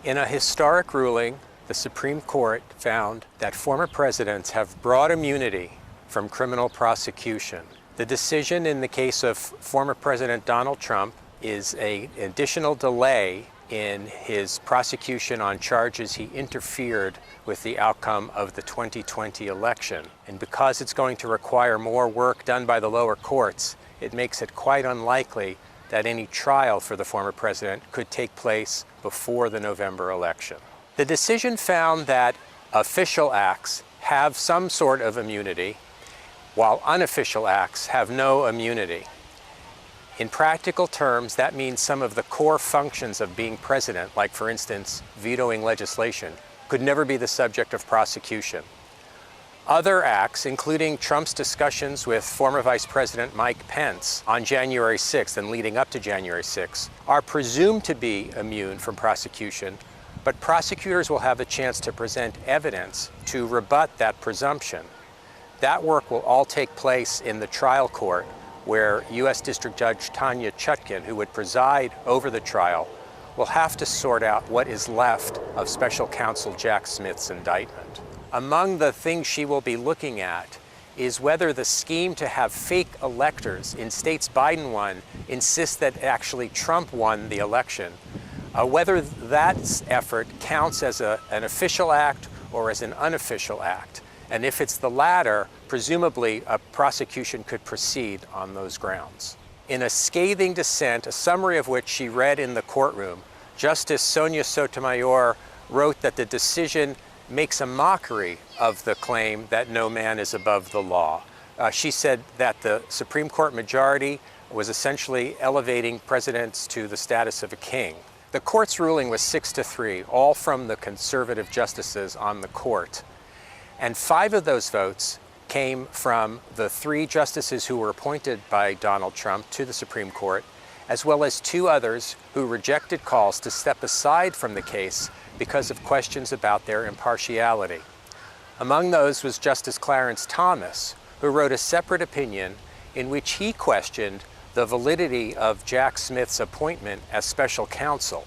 In a historic ruling, the Supreme Court found that former presidents have broad immunity from criminal prosecution. The decision in the case of former President Donald Trump is an additional delay in his prosecution on charges he interfered with the outcome of the 2020 election. And because it's going to require more work done by the lower courts, it makes it quite unlikely that any trial for the former president could take place before the November election. The decision found that official acts have some sort of immunity, while unofficial acts have no immunity. In practical terms, that means some of the core functions of being president, like for instance, vetoing legislation, could never be the subject of prosecution. Other acts, including Trump's discussions with former Vice President Mike Pence on January 6th and leading up to January 6th, are presumed to be immune from prosecution, but prosecutors will have a chance to present evidence to rebut that presumption. That work will all take place in the trial court, where U.S. District Judge Tanya Chutkan, who would preside over the trial, will have to sort out what is left of Special Counsel Jack Smith's indictment. Among the things she will be looking at is whether the scheme to have fake electors in states Biden won insists that actually Trump won the election, whether that effort counts as an official act or as an unofficial act. And if it's the latter, presumably a prosecution could proceed on those grounds. In a scathing dissent, a summary of which she read in the courtroom, Justice Sonia Sotomayor wrote that the decision makes a mockery of the claim that no man is above the law. She said that the Supreme Court majority was essentially elevating presidents to the status of a king. The court's ruling was 6-3, all from the conservative justices on the court. And 5 of those votes came from the 3 justices who were appointed by Donald Trump to the Supreme Court, as well as 2 others who rejected calls to step aside from the case because of questions about their impartiality. Among those was Justice Clarence Thomas, who wrote a separate opinion in which he questioned the validity of Jack Smith's appointment as special counsel.